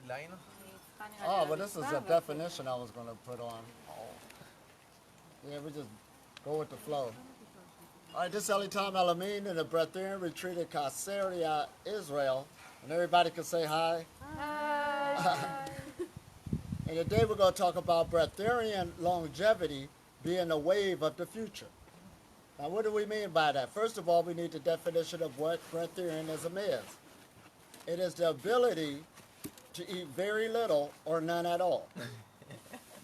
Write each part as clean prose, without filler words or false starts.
לעין? Oh, but this is a definition I was going to put on. Yeah, we just go with the flow. All right, this is Elitam Elamine in the Breatharian retreat in Caesarea, Israel. And everybody can say hi. Hi. And today we're going to talk about breatharian longevity being a wave of the future. Now, what do we mean by that? First of all, we need the definition of what breatharianism is. It is the ability to eat very little or none at all.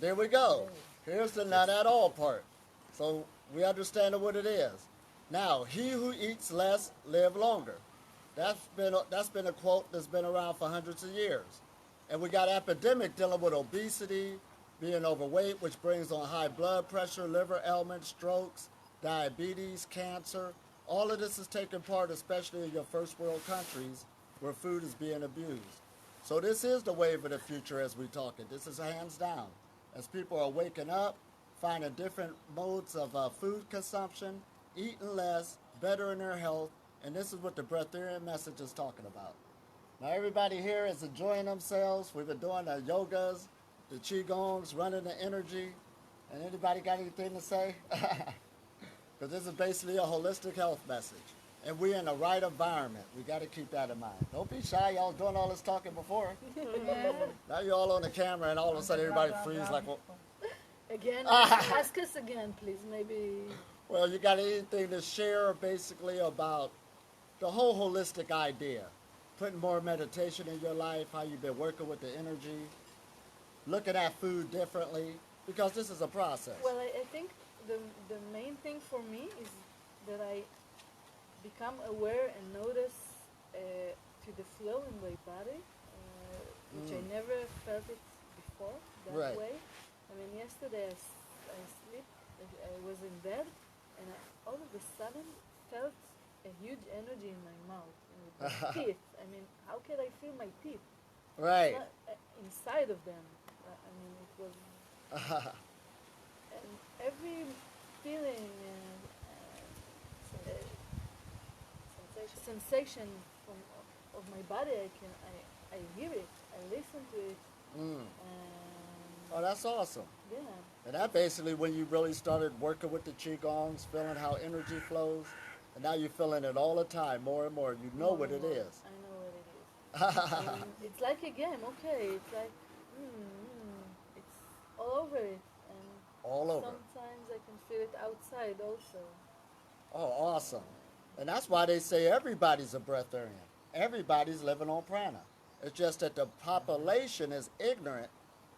There we go. Here's the none at all part. So we understand what it is. Now, he who eats less live longer. That's been a quote that's been around for hundreds of years. And we got epidemic dealing with obesity, being overweight, which brings on high blood pressure, liver ailments, strokes, diabetes, cancer. All of this is taking part, especially in your first world countries where food is being abused. So this is the wave of the future as we talk it. This is hands down. As people are waking up, finding different modes of food consumption, eating less, bettering their health, and this is what the breatharian message is talking about. Now everybody here is enjoying themselves. We've been doing the yogas, the qigongs, running the energy. And anybody got anything to say? Because this is basically a holistic health message. And we're in the right environment. We got to keep that in mind. Don't be shy. Y'all doing all this talking before. Now you're all on the camera and all of a sudden everybody freezes like, well, Again, ask us again, please. Maybe. well, you got anything to share basically about the whole holistic idea? Putting more meditation in your life, how you've been working with the energy, looking at food differently, because this is a process. Well, I think the main thing for me is that I become aware and notice to the flow in my body, which I never felt it before that way. I mean, yesterday I was in bed, and I all of a sudden felt a huge energy in my mouth, in my teeth. I mean, how can I feel my teeth? Right. Not, inside of them. I mean, it was... and every feeling sensation of my body, I hear it, I listen to it. Oh, that's awesome. Yeah. And that basically when you really started working with the qigongs, feeling how energy flows, and now you're feeling it all the time, more and more. You know what it is. I know what it is. It's like a game, okay. It's like, it's all over it. And all over. Sometimes I can feel it outside also. Oh, awesome. And that's why they say everybody's a breatharian. Everybody's living on prana. It's just that the population is ignorant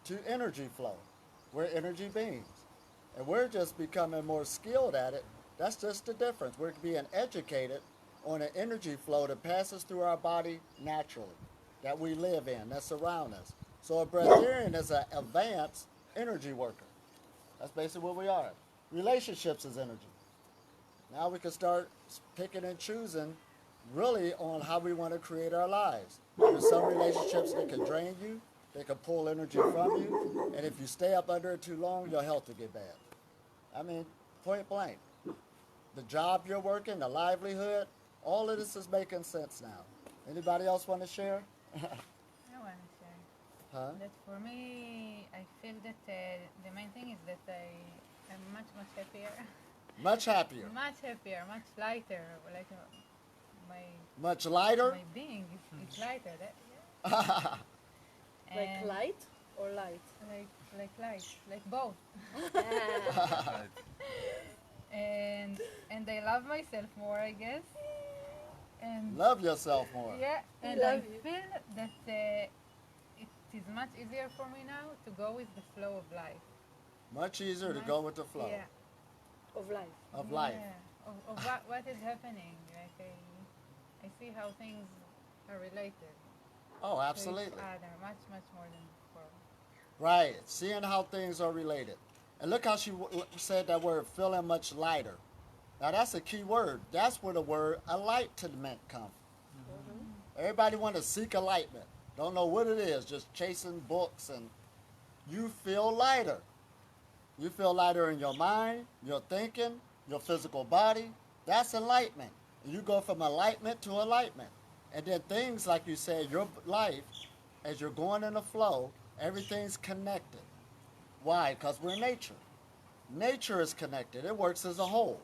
to energy flow. We're energy beings. And we're just becoming more skilled at it. That's just the difference. We're being educated on an energy flow that passes through our body naturally, that we live in, that surround us. So a breatharian is an advanced energy worker. That's basically what we are. Relationships is energy. Now we can start picking and choosing really on how we want to create our lives. There's some relationships that can drain you, they can pull energy from you, and if you stay up under it too long, your health will get bad. I mean, point blank. The job you're working, the livelihood, all of this is making sense now. Anybody else want to share? I want to share. Huh? That for me, I feel that the main thing is that I am much happier. Much happier. Much happier, much lighter. Like much lighter? My being is lighter. That, yeah. Like light or light? Like light, like both. And I love myself more, I guess. And love yourself more. Yeah, and I feel that it is much easier for me now to go with the flow of life. Much easier to go with the flow. Yeah. Of life. Of life. Yeah. Of what is happening. Like I see how things are related. Oh, absolutely. To each other, much more than before. Right, seeing how things are related. And look how she said that word, feeling much lighter. Now that's a key word. That's where the word enlightenment comes. Everybody want to seek enlightenment. Don't know what it is, just chasing books, and you feel lighter. You feel lighter in your mind, your thinking, your physical body. That's enlightenment. You go from enlightenment to enlightenment. And then things, like you said, your life as you're going in the flow, everything's connected. Why? Because we're nature. Nature is connected. It works as a whole.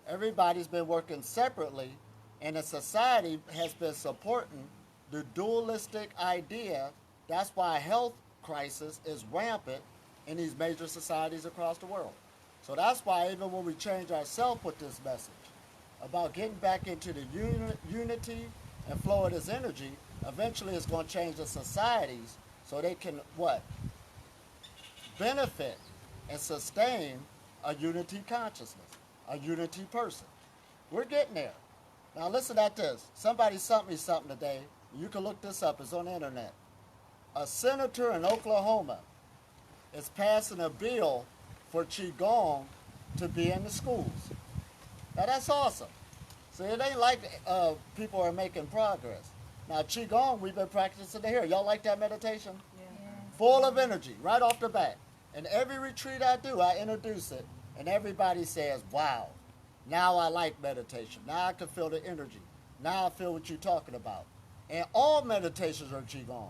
Everybody's been working separately, and the society has been supporting the dualistic idea. That's why health crisis is rampant in these major societies across the world. So that's why even when we change ourselves with this message about getting back into the unity and flow of this energy, eventually it's going to change the societies so they can what? Benefit and sustain a unity consciousness, a unity person. We're getting there. Now listen at this. Somebody sent me something today. You can look this up. It's on the internet. A senator in Oklahoma is passing a bill for Qigong to be in the schools. Now that's awesome. See, it ain't like people are making progress. Now Qigong, we've been practicing it here. Y'all like that meditation? Yeah. Full of energy, right off the bat. And every retreat I do, I introduce it, and everybody says, wow, now I like meditation. Now I can feel the energy. Now I feel what you're talking about. And all meditations are Qigong.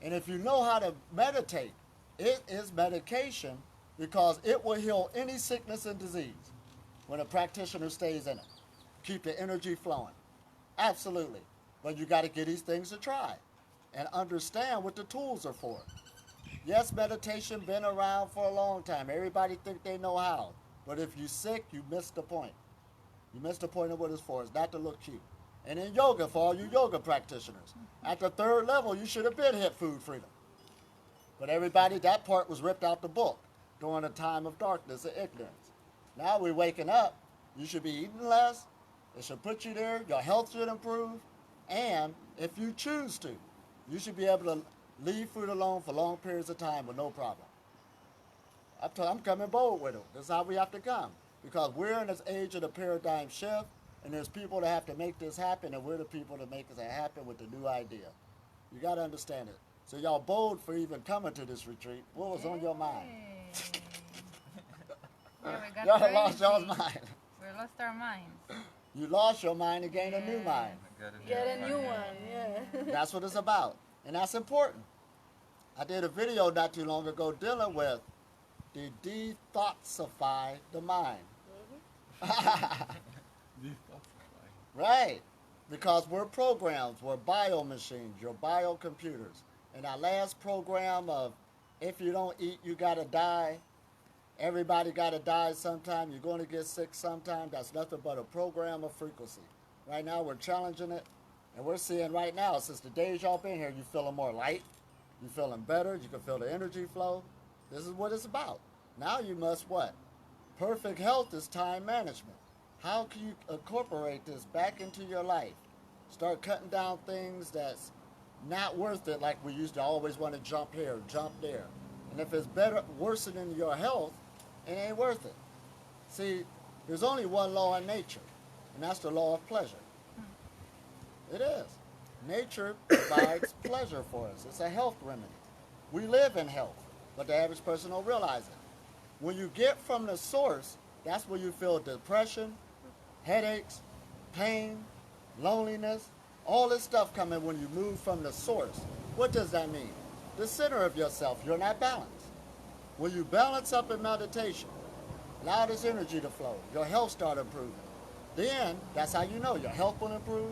And if you know how to meditate, it is medication because it will heal any sickness and disease when a practitioner stays in it. Keep the energy flowing. Absolutely. But you got to get these things to try and understand what the tools are for. Yes, meditation been around for a long time. Everybody think they know how. But if you're sick, you missed the point. You missed the point of what it's for. It's not to look cute. And in yoga, for all you yoga practitioners, at the third level, you should have been hit food freedom. But everybody, that part was ripped out the book during a time of darkness and ignorance. Now we're waking up. You should be eating less. It should put you there. Your health should improve. And if you choose to, you should be able to leave food alone for long periods of time with no problem. I'm coming bold with it. This is how we have to come. Because we're in this age of the paradigm shift, and there's people that have to make this happen, and we're the people that make it happen with the new idea. You got to understand it. So y'all bold for even coming to this retreat. What was on your mind? Yeah, we got Y'all crazy. lost y'all's mind. We lost our minds. You lost your mind and gained a new Yeah. mind. Get a new one, yeah. That's what it's about. And that's important. I did a video not too long ago dealing with the detoxify the mind. Right. Because we're programs, we're bio machines, you're bio computers. And our last program of if you don't eat, you gotta die. Everybody gotta die sometime. You're gonna get sick sometime. That's nothing but a program of frequency. Right now we're challenging it. And we're seeing right now, since the days y'all been here, you feeling more light. You feeling better. You can feel the energy flow. This is what it's about. Now you must what? Perfect health is time management. How can you incorporate this back into your life? Start cutting down things that's not worth it, like we used to always want to jump here, jump there. And if it's better, worsening your health, it ain't worth it. See, there's only one law in nature, and that's the law of pleasure. It is. Nature provides pleasure for us. It's a health remedy. We live in health, but the average person don't realize it. When you get from the source, that's where you feel depression, headaches, pain, loneliness, all this stuff coming when you move from the source. What does that mean? The center of yourself, you're not balanced. When you balance up in meditation, allow this energy to flow, your health start improving. Then, that's how you know your health will improve,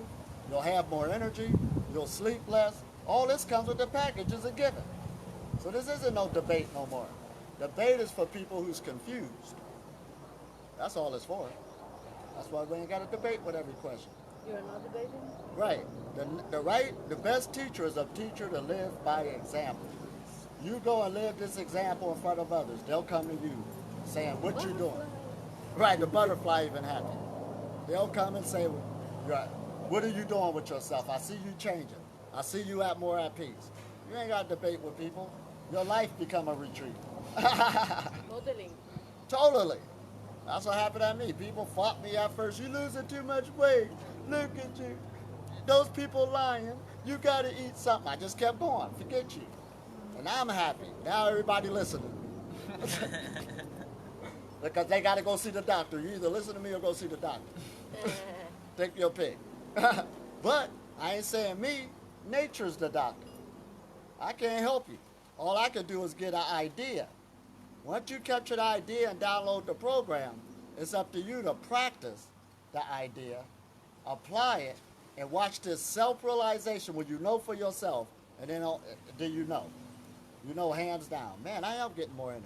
you'll have more energy, you'll sleep less. All this comes with the package as a given. So this isn't no debate no more. Debate is for people who's confused. That's all it's for. That's why we ain't got to debate with every question. You're not debating? Right. The best teacher is a teacher to live by example. You go and live this example in front of others. They'll come to you saying, what you doing? Right, the butterfly even happened. They'll come and say, right, what are you doing with yourself? I see you changing. I see you more at peace. You ain't got to debate with people. Your life become a retreat. Modeling. Totally. That's what happened to me. People fought me at first. You losing too much weight. Look at you. Those people lying. You got to eat something. I just kept going. Forget you. And I'm happy. Now everybody listening. Because they got to go see the doctor. You either listen to me or go see the doctor. Take your pick. But I ain't saying me. Nature's the doctor. I can't help you. All I can do is get an idea. Once you capture the idea and download the program, it's up to you to practice the idea, apply it, and watch this self-realization when you know for yourself, and then you know. You know hands down, man, I am getting more energy.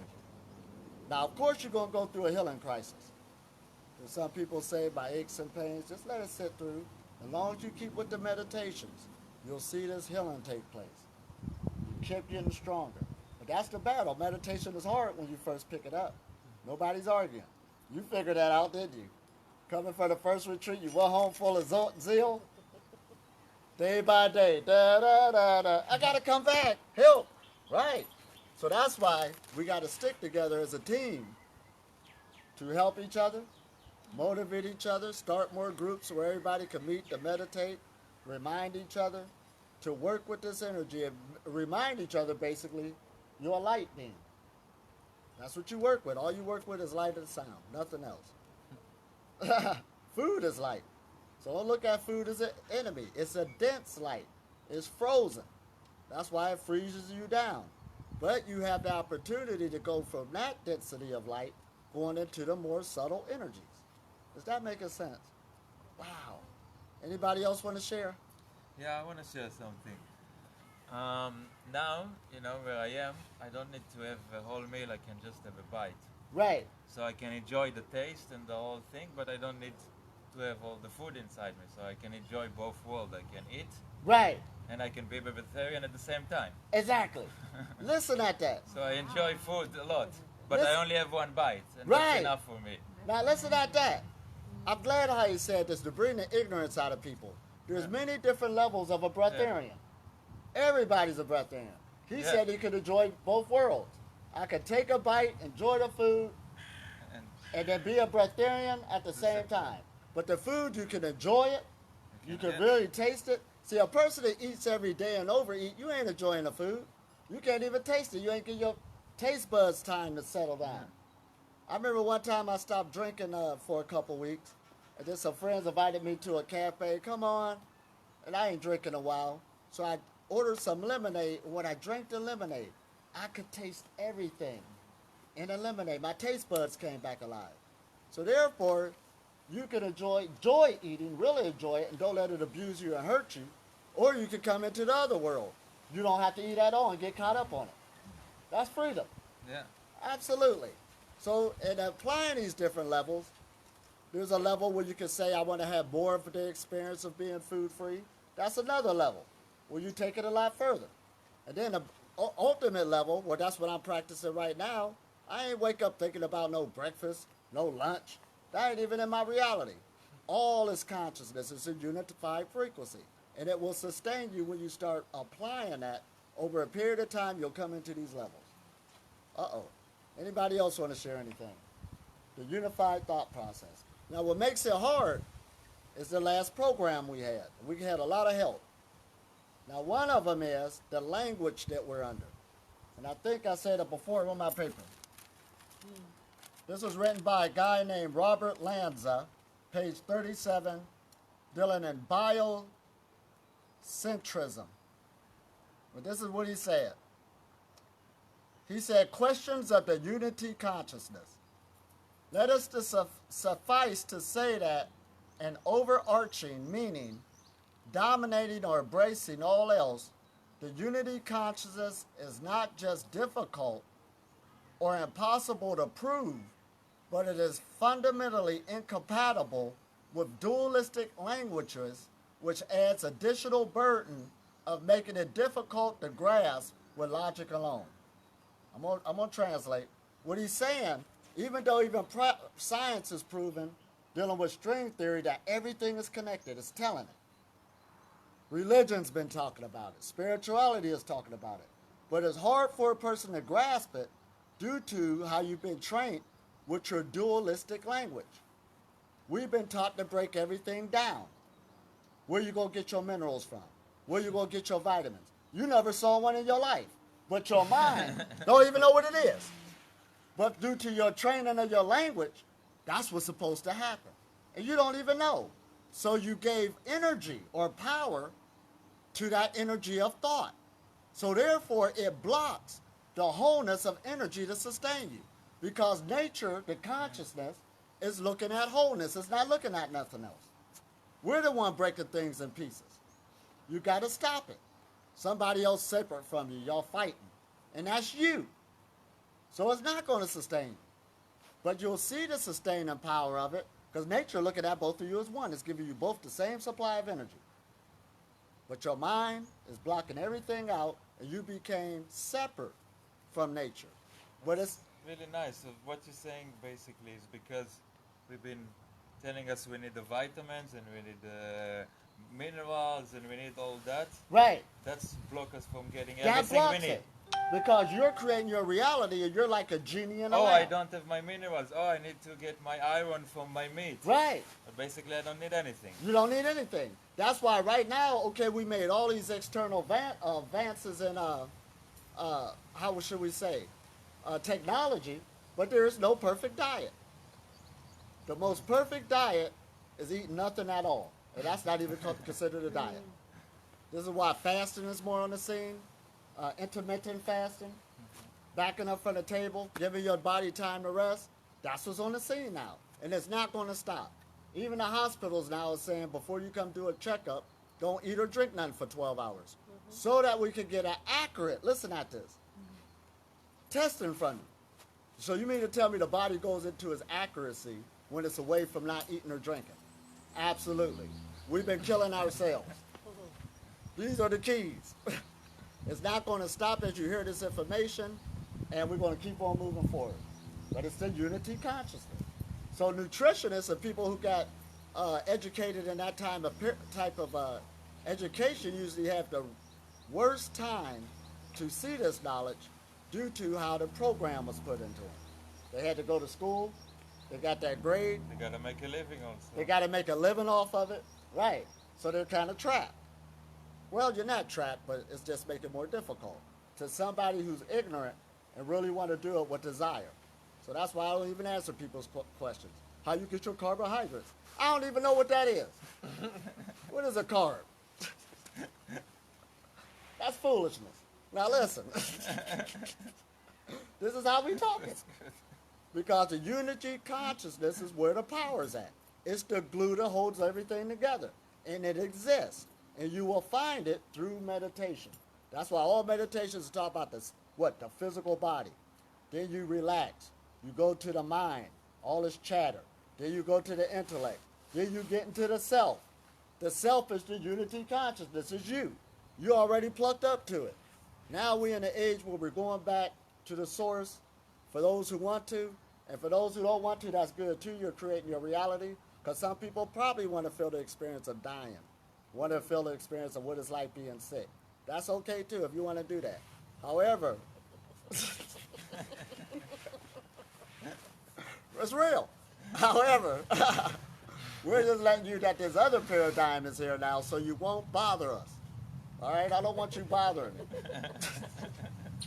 Now, of course, you're going to go through a healing crisis. And some people say by aches and pains, just let it sit through. As long as you keep with the meditations, you'll see this healing take place. You keep getting stronger. But that's the battle. Meditation is hard when you first pick it up. Nobody's arguing. You figured that out, didn't you? Coming for the first retreat, you went home full of zeal. Day by day, da-da-da-da. I got to come back. Help. Right. So that's why we got to stick together as a team to help each other, motivate each other, start more groups where everybody can meet to meditate, remind each other to work with this energy and remind each other basically you're a light being. That's what you work with. All you work with is light and sound, nothing else. Food is light. So don't look at food as an enemy. It's a dense light. It's frozen. That's why it freezes you down. But you have the opportunity to go from that density of light going into the more subtle energies. Does that make sense? Wow. Anybody else want to share? Yeah, I want to share something. Now, where I am, I don't need to have a whole meal, I can just have a bite. Right. So I can enjoy the taste and the whole thing, but I don't need to have all the food inside me. So I can enjoy both worlds. I can eat. Right. And I can be a vegetarian at the same time. Exactly. Listen at that. So I enjoy food a lot, but Listen. I only have one bite, and Right. that's enough for me. Now listen at that. I'm glad how you said this, to bring the ignorance out of people. There's many different levels of a breatharian. Everybody's a breatharian. He said he could enjoy both worlds. I could take a bite, enjoy the food, and then be a breatharian at the same time. But the food, you can enjoy it. You can really taste it. See, a person that eats every day and overeat, you ain't enjoying the food. You can't even taste it. You ain't give your taste buds time to settle down. I remember one time I stopped drinking for a couple weeks, and then some friends invited me to a cafe. Come on, and I ain't drinking in a while, so I ordered some lemonade. When I drank the lemonade, I could taste everything in the lemonade. My taste buds came back alive. So therefore, you can enjoy eating, really enjoy it, and don't let it abuse you and hurt you, or you can come into the other world. You don't have to eat at all and get caught up on it. That's freedom. Yeah. Absolutely. So in applying these different levels, there's a level where you can say, I want to have more of the experience of being food-free. That's another level where you take it a lot further. And then the ultimate level, well, that's what I'm practicing right now. I ain't wake up thinking about no breakfast, no lunch. That ain't even in my reality. All is consciousness. It's a unified frequency. And it will sustain you when you start applying that. Over a period of time, you'll come into these levels. Uh-oh. Anybody else want to share anything? The unified thought process. Now, what makes it hard is the last program we had. We had a lot of help. Now, one of them is the language that we're under. And I think I said it before on my paper. This was written by a guy named Robert Lanza, page 37, dealing in biocentrism. But this is what he said. He said, questions of the unity consciousness. Let us suffice to say that an overarching meaning, dominating or embracing all else, the unity consciousness is not just difficult or impossible to prove, but it is fundamentally incompatible with dualistic languages, which adds additional burden of making it difficult to grasp with logic alone. I'm going to translate. What he's saying, even though even science has proven, dealing with string theory, that everything is connected, it's telling it. Religion's been talking about it. Spirituality is talking about it. But it's hard for a person to grasp it due to how you've been trained with your dualistic language. We've been taught to break everything down. Where you going to get your minerals from? Where you going to get your vitamins? You never saw one in your life. But your mind don't even know what it is. But due to your training of your language, that's what's supposed to happen. And you don't even know. So you gave energy or power to that energy of thought. So therefore, it blocks the wholeness of energy to sustain you. Because nature, the consciousness, is looking at wholeness. It's not looking at nothing else. We're the one breaking things in pieces. You got to stop it. Somebody else separate from you, y'all fighting. And that's you. So it's not going to sustain you. But you'll see the sustaining power of it, because nature looking at both of you as one. It's giving you both the same supply of energy. But your mind is blocking everything out, and you became separate from nature. But it's really nice. So what you're saying basically is because we've been telling us we need the vitamins and we need the minerals and we need all that. right. That's block us from getting That everything we blocks need. it. Because you're creating your reality, and you're like a genie in a Oh, lamp. I don't have my minerals. Oh, I need to get my iron from my meat. Right. But basically, I don't need anything. You don't need anything. That's why right now, okay, we made all these external advances in, how should we say, technology, but there is no perfect diet. The most perfect diet is eating nothing at all. And that's not even considered a diet. This is why fasting is more on the scene, intermittent fasting, backing up from the table, giving your body time to rest. That's what's on the scene now. And it's not going to stop. Even the hospitals now are saying before you come do a checkup, don't eat or drink nothing for 12 hours. So that we can get an accurate, listen at this, testing from you. So you mean to tell me the body goes into its accuracy when it's away from not eating or drinking? Absolutely. We've been killing ourselves. These are the keys. It's not going to stop as you hear this information, and we're going to keep on moving forward. But it's the unity consciousness. So nutritionists and people who got educated in that type of education usually have the worst time to see this knowledge due to how the program was put into them. They had to go to school. They got that grade. They gotta make a living also. They got to make a living off of it. Right. So they're kind of trapped. Well, you're not trapped, but it's just making it more difficult to somebody who's ignorant and really want to do it with desire. So that's why I don't even answer people's questions. How you get your carbohydrates? I don't even know what that is. What is a carb? That's foolishness. Now listen. This is how we talking. Because the unity consciousness is where the power's at. It's the glue that holds everything together. And it exists. And you will find it through meditation. That's why all meditations talk about this, what? The physical body. Then you relax. You go to the mind. All this chatter. Then you go to the intellect. Then you get into the self. The self is the unity consciousness. It's you. You already plugged up to it. Now we're in an age where we're going back to the source for those who want to. And for those who don't want to, that's good too. You're creating your reality. Because some people probably want to feel the experience of dying. Want to feel the experience of what it's like being sick. That's okay too if you want to do that. However, it's real. However, we're just letting you that this other paradigm is here now so you won't bother us. All right? I don't want you bothering me.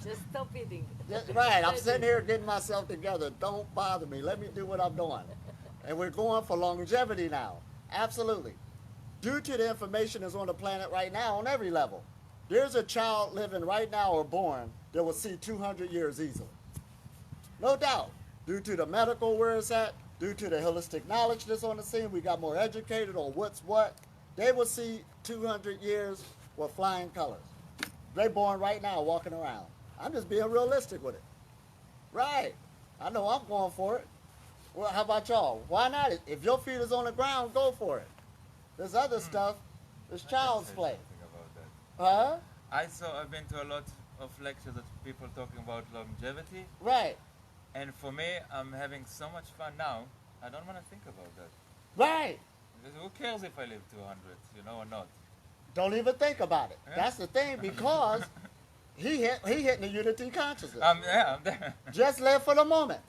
Just stop eating. Right. I'm sitting here getting myself together. Don't bother me. Let me do what I'm doing. And we're going for longevity now. Absolutely. Due to the information that's on the planet right now on every level. There's a child living right now or born that will see 200 years easily. No doubt. Due to the medical where it's at, due to the holistic knowledge that's on the scene, we got more educated on what's what. They will see 200 years with flying colors. They born right now walking around. I'm just being realistic with it. Right. I know I'm going for it. Well, how about y'all? Why not? If your feet is on the ground, go for it. This other stuff is child's play. Huh? I've been to a lot of lectures of people talking about longevity. Right. And for me, I'm having so much fun now, I don't want to think about that. Right. Because who cares if I live 200, or not? Don't even think about it. Yeah. That's the thing, because he hitting the unity consciousness. I'm there. Just live for the moment.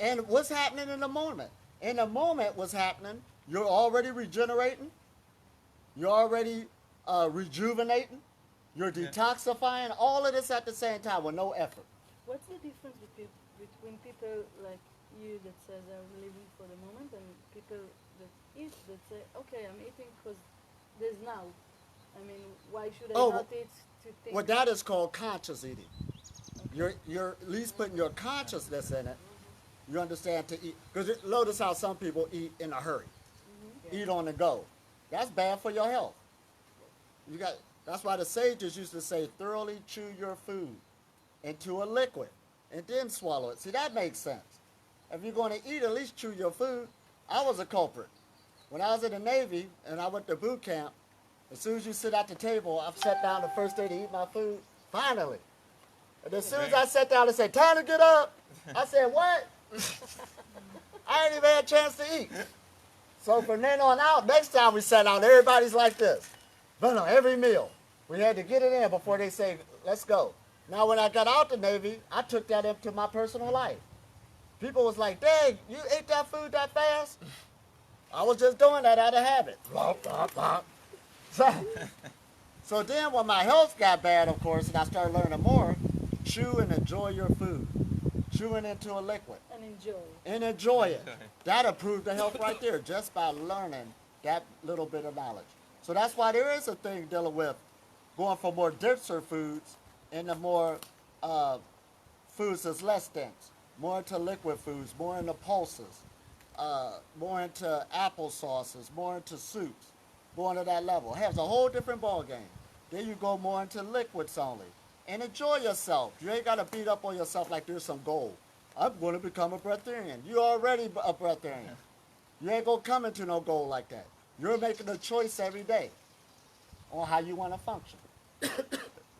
And what's happening in the moment? In the moment, what's happening, you're already regenerating. You're already rejuvenating. You're detoxifying. All of this at the same time with no effort. What's the difference between people like you that says I'm living for the moment and people that eat that say, okay, I'm eating because there's now. I mean, why should I Oh, not eat to think? Well, that is called conscious eating. You're at least putting your consciousness in it. You understand to eat. Because notice how some people eat in a hurry, eat on the go. That's bad for your health. You got. That's why the sages used to say, thoroughly chew your food into a liquid and then swallow it. See, that makes sense. If you're going to eat, at least chew your food. I was a culprit. When I was in the Navy and I went to boot camp, as soon as you sit at the table, I've sat down the first day to eat my food, finally. And as soon as I sat down and said, time to get up, I said, what? I ain't even had a chance to eat. So from then on out, next time we sat down, everybody's like this. But no, every meal, we had to get it in before they say, let's go. Now, when I got out the Navy, I took that into my personal life. People was like, dang, you ate that food that fast? I was just doing that out of habit. Blah, blah, blah. So then when my health got bad, of course, and I started learning more, chew and enjoy your food. Chew it into a liquid. And enjoy. And enjoy it. That improved the health right there just by learning that little bit of knowledge. So that's why there is a thing dealing with going for more denser foods and the more foods that's less dense. More into liquid foods, more into pulses, more into applesauces, more into soups, more into that level. It has a whole different ball game. Then you go more into liquids only. And enjoy yourself. You ain't got to beat up on yourself like there's some goal. I'm going to become a breatharian. You're already a breatharian. You ain't going to come into no goal like that. You're making a choice every day on how you want to function.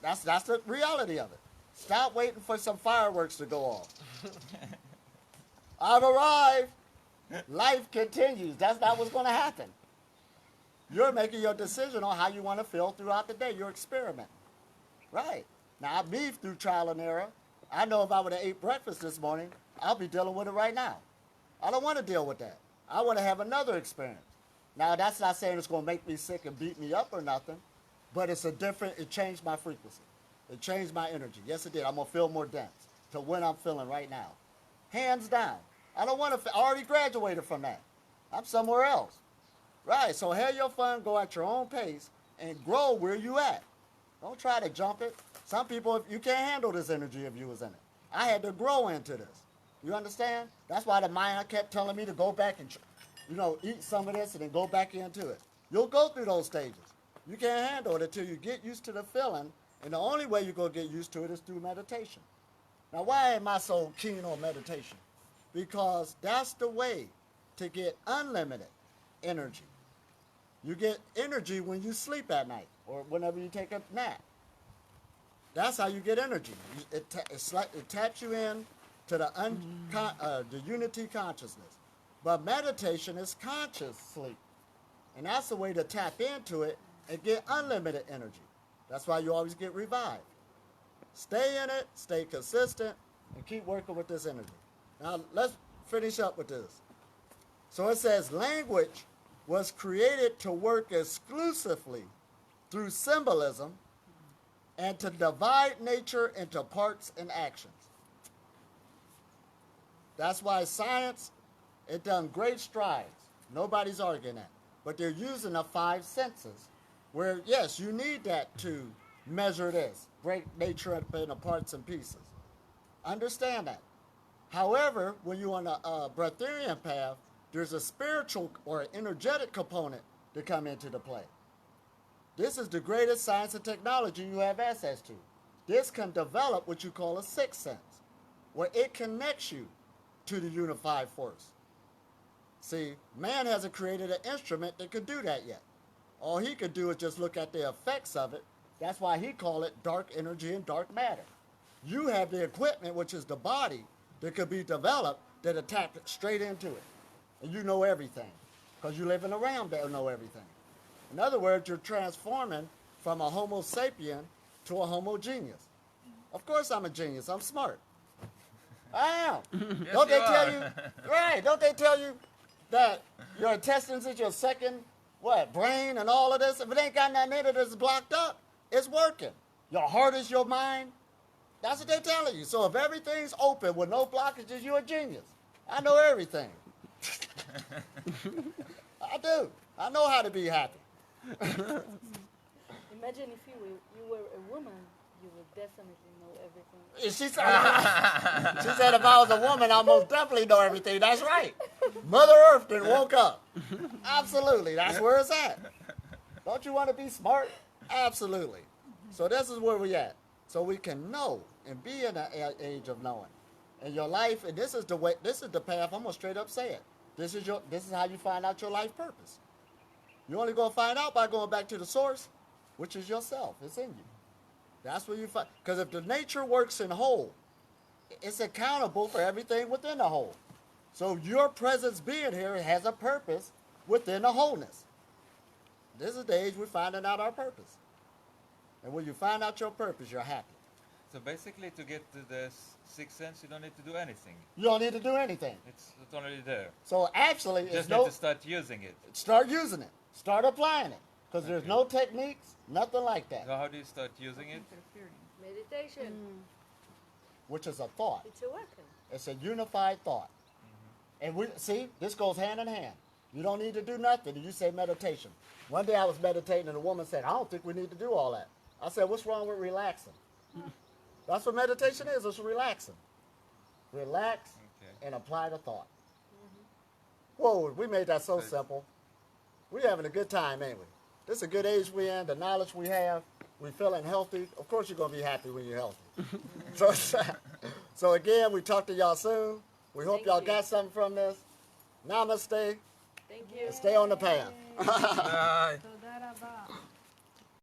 That's the reality of it. Stop waiting for some fireworks to go off. I've arrived. Life continues. That's not what's going to happen. You're making your decision on how you want to feel throughout the day. You're experimenting. Right. Now, I've been through trial and error. I know if I would have ate breakfast this morning, I'll be dealing with it right now. I don't want to deal with that. I want to have another experience. Now, that's not saying it's going to make me sick and beat me up or nothing, but it changed my frequency. It changed my energy. Yes, it did. I'm going to feel more dense to when I'm feeling right now. Hands down. I don't want to, I already graduated from that. I'm somewhere else. Right, so have your fun, go at your own pace, and grow where you at. Don't try to jump it. Some people, you can't handle this energy if you was in it. I had to grow into this. You understand? That's why the mind kept telling me to go back and, eat some of this and then go back into it. You'll go through those stages. You can't handle it until you get used to the feeling, and the only way you're going to get used to it is through meditation. Now, why am I so keen on meditation? Because that's the way to get unlimited energy. You get energy when you sleep at night or whenever you take a nap. That's how you get energy. It taps you in to the unity consciousness. But meditation is conscious sleep. And that's the way to tap into it and get unlimited energy. That's why you always get revived. Stay in it, stay consistent, and keep working with this energy. Now, let's finish up with this. So it says, language was created to work exclusively through symbolism and to divide nature into parts and actions. That's why science, it done great strides. Nobody's arguing that. But they're using the five senses where, yes, you need that to measure this, break nature up into parts and pieces. Understand that. However, when you're on a breatharian path, there's a spiritual or energetic component to come into the play. This is the greatest science and technology you have access to. This can develop what you call a sixth sense, where it connects you to the unified force. See, man hasn't created an instrument that could do that yet. All he could do is just look at the effects of it. That's why he called it dark energy and dark matter. You have the equipment, which is the body, that could be developed that attack straight into it. And you know everything, because you're living around that know everything. In other words, you're transforming from a homo sapien to a homo genius. Of course I'm a genius. I'm smart. I am. Yes, Don't they you tell are. you, right, don't they tell you that your intestines is your second, brain and all of this? If it ain't got nothing in it that's blocked up, it's working. Your heart is your mind. That's what they're telling you. So if everything's open with no blockages, you're a genius. I know everything. I do. I know how to be happy. imagine if you were a woman, you would definitely know everything. She said if I was a woman, I most definitely know everything. That's right. Mother Earth then woke up. Absolutely. That's where it's at. Don't you want to be smart? Absolutely. So this is where we at. So we can know and be in an age of knowing. In your life, and this is the way, this is the path, I'm gonna straight up say it. This is how you find out your life purpose. You're only gonna find out by going back to the source, which is yourself. It's in you. That's where you find, because if the nature works in whole, it's accountable for everything within the whole. So your presence being here has a purpose within the wholeness. This is the age we're finding out our purpose. And when you find out your purpose, you're happy. So basically, to get to the sixth sense, you don't need to do anything. You don't need to do anything. It's already there. So actually, You it's just need to start using it. start using it. Start applying it. Because there's no techniques, nothing like that, So how do you start using it? Meditation. which is a thought. It's a weapon. It's a unified thought. And we see, this goes hand in hand. You don't need to do nothing. You say meditation. One day I was meditating and a woman said, I don't think we need to do all that. I said, what's wrong with relaxing? That's what meditation is. It's relaxing. Relax and apply the thought. Whoa, we made that so simple. We're having a good time, ain't we? This is a good age we're in, the knowledge we have. We're feeling healthy. Of course you're going to be happy when you're healthy. So again, we talk to y'all soon. We hope Thank y'all you. got something from this. Namaste. Thank you. And stay on the path. Bye.